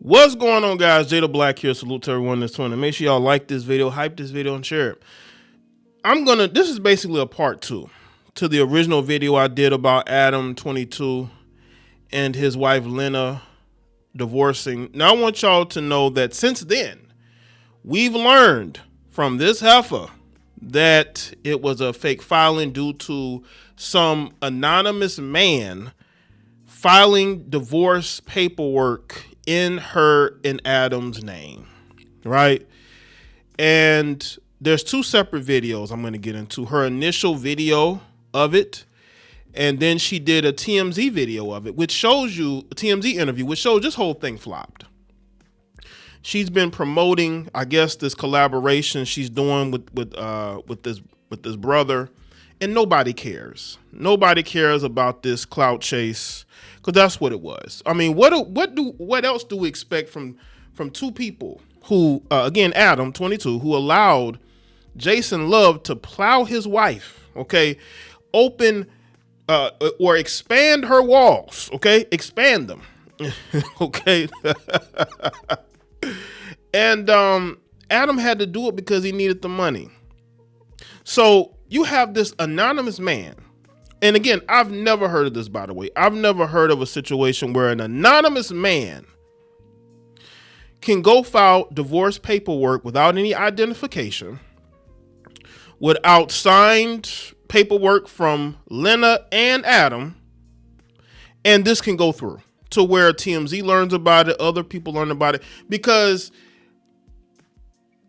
What's going on, guys? JayeDeBlack here. Salute to everyone that's tuning in. Make sure y'all like this video, hype this video, and share it. This is basically a part 2 to the original video I did about Adam22 and his wife Lena divorcing. Now I want y'all to know that since then, we've learned from this heifer that it was a fake filing due to some anonymous man filing divorce paperwork in her and Adam's name, right? And there's 2 separate videos I'm going to get into. Her initial video of it, and then she did a TMZ video of it, which shows you a TMZ interview, which shows this whole thing flopped. She's been promoting, I guess, this collaboration she's doing with this brother, and nobody cares. Nobody cares about this clout chase, because that's what it was. I mean, what else do we expect from 2 people who, again, Adam22, who allowed Jason Love to plow his wife, okay, open or expand her walls, okay, expand them, okay. And Adam had to do it because he needed the money. So you have this anonymous man. And again, I've never heard of this, by the way. I've never heard of a situation where an anonymous man can go file divorce paperwork without any identification, without signed paperwork from Lena and Adam, and this can go through to where TMZ learns about it, other people learn about it, because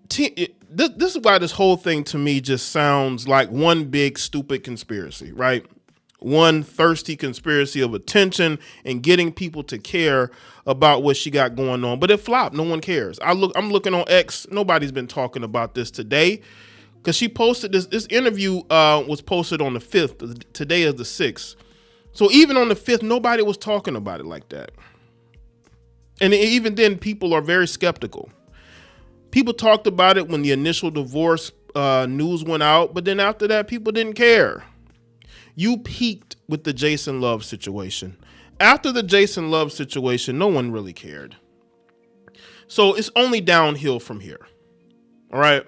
this is why this whole thing to me just sounds like one big stupid conspiracy, right? One thirsty conspiracy of attention and getting people to care about what she got going on. But it flopped. No one cares. I'm looking on X. Nobody's been talking about this today, because she posted this interview was posted on the 5th. Today is the 6th. So even on the 5th, nobody was talking about it like that. And even then, people are very skeptical. People talked about it when the initial divorce news went out, but then after that, people didn't care. You peaked with the Jason Love situation. After the Jason Love situation, no one really cared. So it's only downhill from here. All right.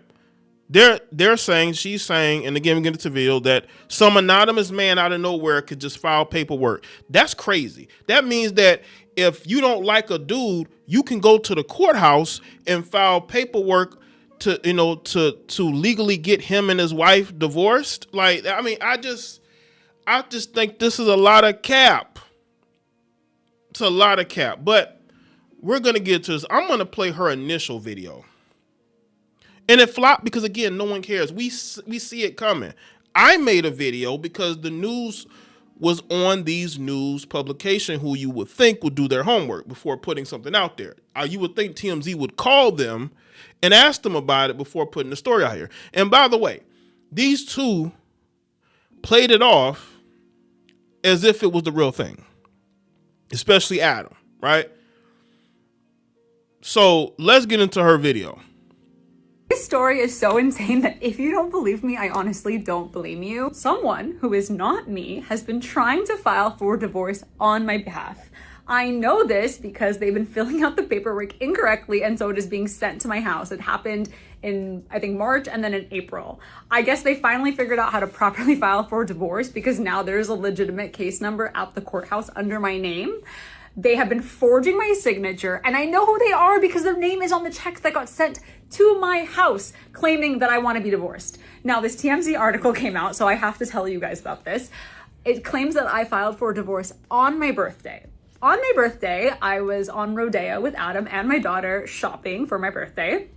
They're saying, she's saying, and again, we get into the video, that some anonymous man out of nowhere could just file paperwork. That's crazy. That means that if you don't like a dude, you can go to the courthouse and file paperwork to, to legally get him and his wife divorced. Like, I mean, I just think this is a lot of cap. It's a lot of cap, but we're going to get to this. I'm going to play her initial video. And it flopped because, again, no one cares. We see it coming. I made a video because the news was on these news publication who you would think would do their homework before putting something out there. You would think TMZ would call them and ask them about it before putting the story out here. And by the way, these 2 played it off as if it was the real thing, especially Adam, right? So let's get into her video. This story is so insane that if you don't believe me, I honestly don't blame you. Someone who is not me has been trying to file for divorce on my behalf. I know this because they've been filling out the paperwork incorrectly, and so it is being sent to my house. It happened in, I think, March and then in April. I guess they finally figured out how to properly file for divorce because now there's a legitimate case number at the courthouse under my name. They have been forging my signature, and I know who they are because their name is on the check that got sent to my house claiming that I want to be divorced. Now, this TMZ article came out, so I have to tell you guys about this. It claims that I filed for divorce on my birthday. On my birthday, I was on Rodeo with Adam and my daughter shopping for my birthday,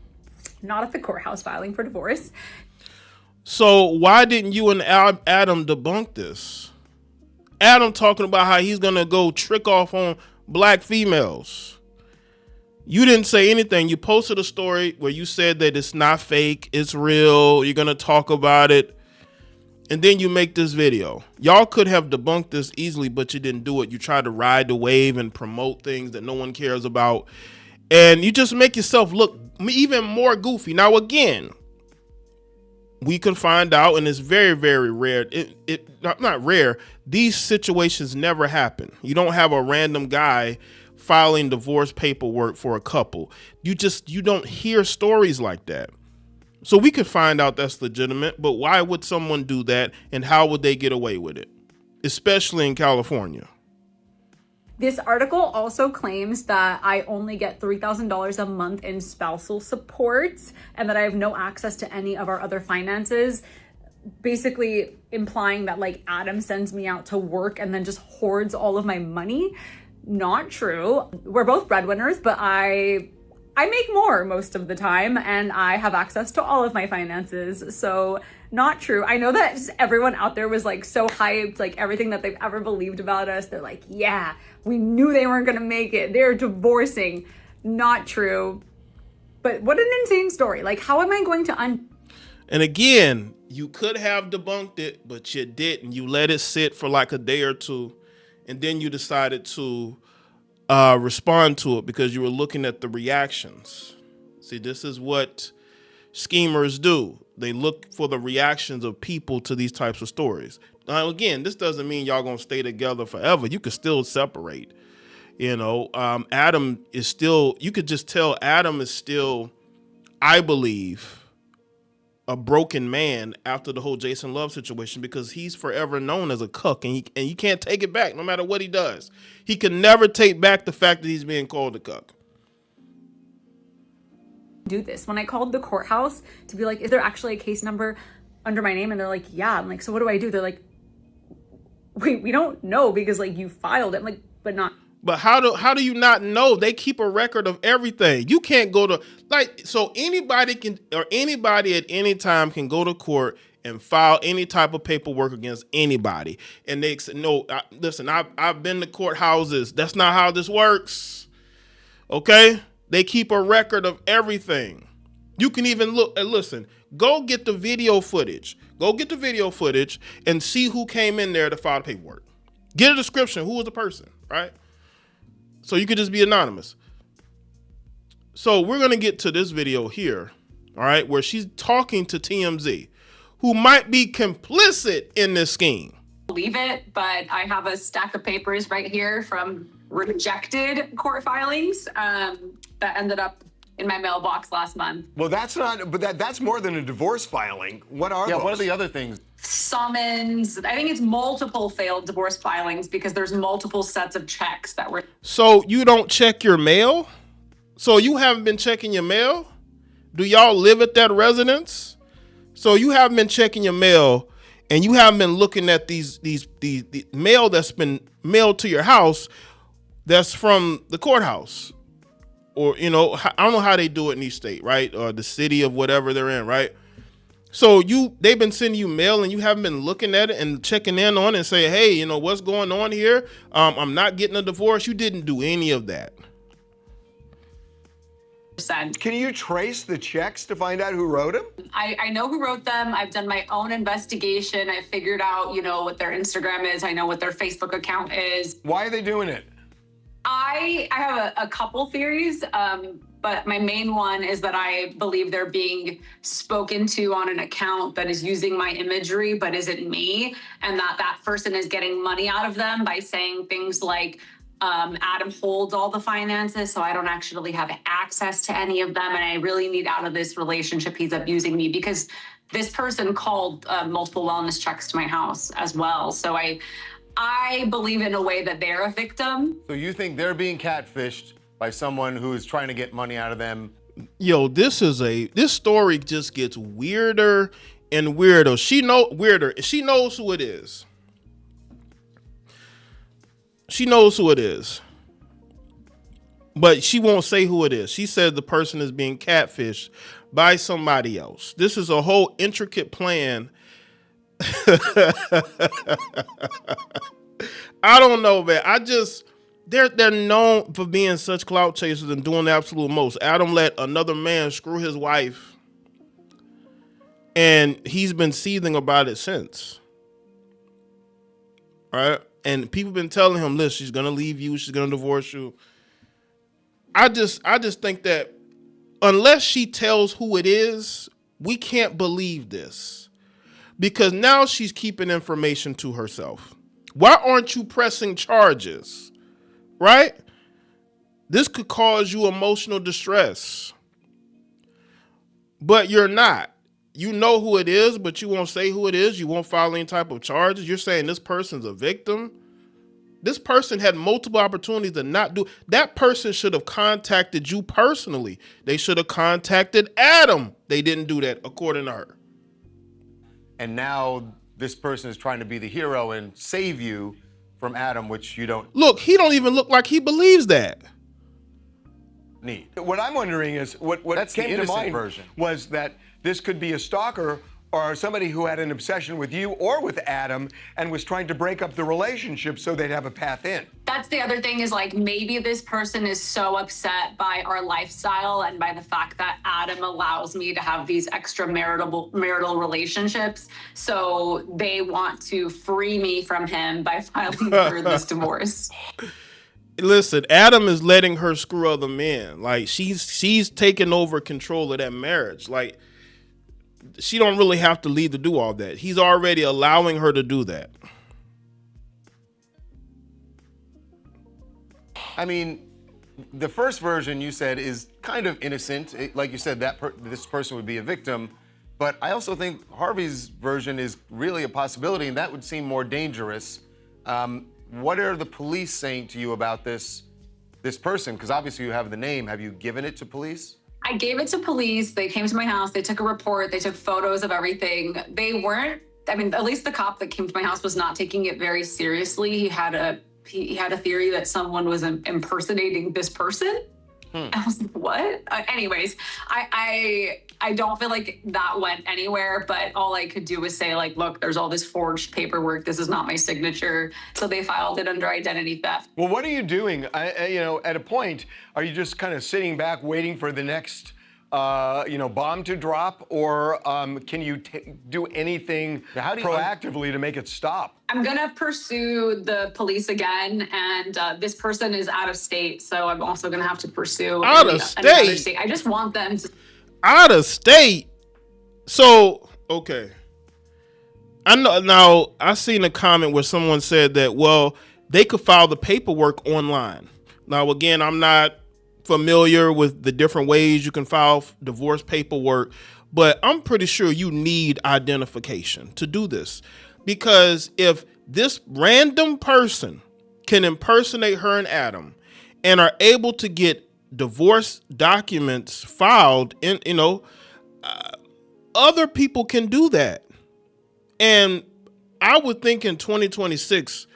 not at the courthouse filing for divorce. So why didn't you and Adam debunk this? Adam talking about how he's going to go trick off on black females. You didn't say anything. You posted a story where you said that it's not fake, it's real, you're going to talk about it. And then you make this video. Y'all could have debunked this easily, but you didn't do it. You tried to ride the wave and promote things that no one cares about. And you just make yourself look even more goofy. Now, again, we could find out, and it's very, very rare. Not rare. These situations never happen. You don't have a random guy filing divorce paperwork for a couple. You don't hear stories like that. So we could find out that's legitimate, but why would someone do that, and how would they get away with it, especially in California? This article also claims that I only get $3,000 a month in spousal support and that I have no access to any of our other finances, basically implying that like Adam sends me out to work and then just hoards all of my money. Not true. We're both breadwinners, but I make more most of the time and I have access to all of my finances. So not true. I know that everyone out there was like so hyped, like everything that they've ever believed about us. They're like, yeah, we knew they weren't going to make it. They're divorcing. Not true. But what an insane story. Like, how am I going to And again, you could have debunked it, but you didn't. You let it sit for like a day or two, and then you decided to respond to it because you were looking at the reactions. See, this is what schemers do. They look for the reactions of people to these types of stories. Now, again, this doesn't mean y'all gonna stay together forever. You could still separate. You know, Adam is still, you could just tell Adam is still, I believe, a broken man after the whole Jason Love situation, because he's forever known as a cuck, and you can't take it back no matter what he does. He can never take back the fact that he's being called a cuck. do this? When I called the courthouse to be like, is there actually a case number under my name? And they're like, yeah. I'm like, so what do I do? They're like, wait, we don't know because like you filed it. I'm like, but not. But how do you not know? They keep a record of everything. You can't go to, like, so anybody can, or anybody at any time can go to court and file any type of paperwork against anybody. And they say, no, listen, I've been to courthouses. That's not how this works. Okay? They keep a record of everything. You can even look, listen, go get the video footage. Go get the video footage and see who came in there to file the paperwork. Get a description. Who was the person, right? So you could just be anonymous. So we're going to get to this video here, all right, where she's talking to TMZ, who might be complicit in this scheme. Believe it, but I have a stack of papers right here from rejected court filings that ended up in my mailbox last month. Well, that's not, but that's more than a divorce filing. What are those? What are the other things? Summons, I think it's multiple failed divorce filings because there's multiple sets of checks that were. So you don't check your mail? So you haven't been checking your mail? Do y'all live at that residence? So you haven't been checking your mail, and you haven't been looking at these mail that's been mailed to your house that's from the courthouse. Or, you know, I don't know how they do it in each state, right? Or the city of whatever they're in, right? So they've been sending you mail and you haven't been looking at it and checking in on it and say, hey, you know, what's going on here? I'm not getting a divorce. You didn't do any of that. Can you trace the checks to find out who wrote them? I know who wrote them. I've done my own investigation. I figured out, you know, what their Instagram is. I know what their Facebook account is. Why are they doing it? I have a couple theories, but my main one is that I believe they're being spoken to on an account that is using my imagery, but isn't me, and that person is getting money out of them by saying things like, Adam holds all the finances, so I don't actually have access to any of them, and I really need out of this relationship. He's abusing me, because this person called multiple wellness checks to my house as well. So I believe in a way that they're a victim. So you think they're being catfished by someone who is trying to get money out of them? Yo, this story just gets weirder and weirder. She knows who it is. She knows who it is. But she won't say who it is. She said the person is being catfished by somebody else. This is a whole intricate plan. I don't know, man. They're known for being such clout chasers and doing the absolute most. Adam let another man screw his wife, and he's been seething about it since. All right? And people been telling him, listen, she's gonna leave you, she's gonna divorce you. I just think that unless she tells who it is, we can't believe this. Because now she's keeping information to herself. Why aren't you pressing charges? Right? This could cause you emotional distress. But you're not. You know who it is, but you won't say who it is. You won't file any type of charges. You're saying this person's a victim. This person had multiple opportunities to not do. That person should have contacted you personally. They should have contacted Adam. They didn't do that, according to her. And now this person is trying to be the hero and save you from Adam, which you don't Look, he don't even look like he believes that. need. What I'm wondering is what That's the came to innocent mind version. was that this could be a stalker or somebody who had an obsession with you or with Adam and was trying to break up the relationship so they'd have a path in. That's the other thing is like maybe this person is so upset by our lifestyle and by the fact that Adam allows me to have these marital relationships. So they want to free me from him by filing for this divorce. Listen, Adam is letting her screw other men. Like she's taking over control of that marriage. Like she don't really have to lead to do all that. He's already allowing her to do that. I mean, the first version you said is kind of innocent. Like you said, this person would be a victim. But I also think Harvey's version is really a possibility, and that would seem more dangerous. What are the police saying to you about this person? Because obviously you have the name. Have you given it to police? I gave it to police. They came to my house. They took a report. They took photos of everything. They weren't, I mean, at least the cop that came to my house was not taking it very seriously. He had a theory that someone was impersonating this person. I was like, what? Anyways, I don't feel like that went anywhere, but all I could do was say like, look, there's all this forged paperwork. This is not my signature. So they filed it under identity theft. Well, what are you doing? At a point, are you just kind of sitting back waiting for the next bomb to drop, or can you do anything proactively to make it stop? I'm gonna pursue the police again, and this person is out of state, so I'm also gonna have to pursue another state. I just want them to. Out of state? So, okay. I know now, I seen a comment where someone said that, well, they could file the paperwork online. Now, again, I'm not familiar with the different ways you can file divorce paperwork, but I'm pretty sure you need identification to do this. Because if this random person can impersonate her and Adam and are able to get divorce documents filed in, other people can do that. And I would think in 2026,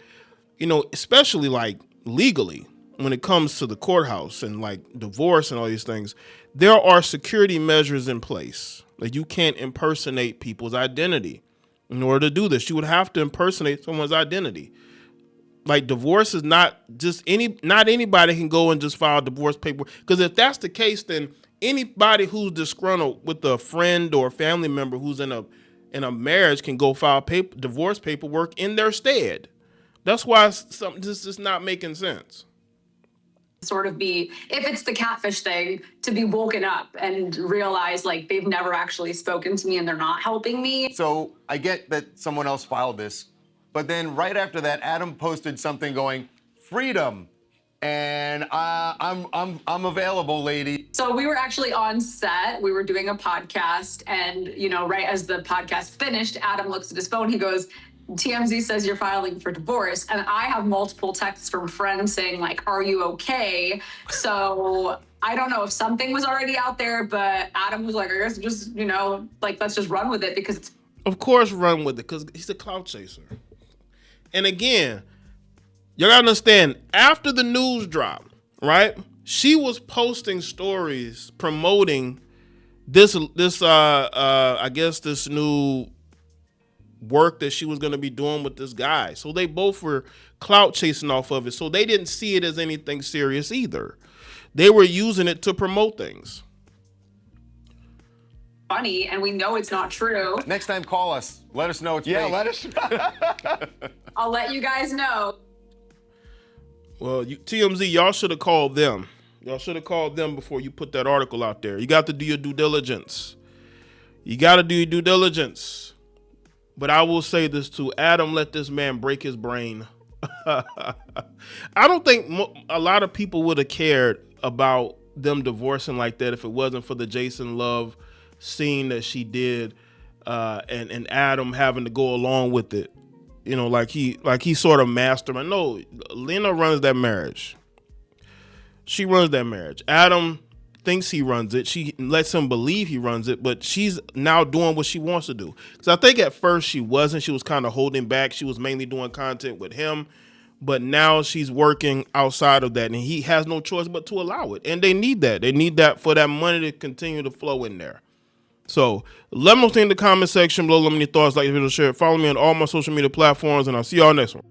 especially like legally, when it comes to the courthouse and like divorce and all these things, there are security measures in place. Like you can't impersonate people's identity. In order to do this, you would have to impersonate someone's identity. Like divorce is not anybody can go and just file divorce paperwork. Because if that's the case, then anybody who's disgruntled with a friend or a family member who's in a marriage can go file divorce paperwork in their stead. That's why this is not making sense. Sort of be, if it's the catfish thing, to be woken up and realize like they've never actually spoken to me and they're not helping me. So I get that someone else filed this, but then right after that, Adam posted something going, freedom, and I'm available, lady. So we were actually on set. We were doing a podcast, and right as the podcast finished, Adam looks at his phone. He goes, TMZ says you're filing for divorce. And I have multiple texts from friends saying like, are you okay? So I don't know if something was already out there, but Adam was like, I guess just, let's just run with it because it's. Of course run with it because he's a clout chaser. And again, you gotta understand, after the news dropped, right? She was posting stories promoting this new work that she was going to be doing with this guy. So they both were clout chasing off of it. So they didn't see it as anything serious either. They were using it to promote things. Funny, and we know it's not true. Next time, call us. Let us know it's fake. Yeah, let us know. I'll let you guys know. Well, TMZ, y'all should have called them. Y'all should have called them before you put that article out there. You got to do your due diligence. But I will say this too. Adam let this man break his brain I don't think a lot of people would have cared about them divorcing like that if it wasn't for the Jason Love scene that she did, and Adam having to go along with it. You know, like he sort of mastermind. No, Lena runs that marriage. She runs that marriage. Adam thinks he runs it. She lets him believe he runs it, but she's now doing what she wants to do. Because I think at first she wasn't. She was kind of holding back. She was mainly doing content with him. But now she's working outside of that, and he has no choice but to allow it. And they need that. They need that for that money to continue to flow in there. So let me know in the comment section below. Let me know your thoughts, like the video, share it. Follow me on all my social media platforms, and I'll see y'all next one.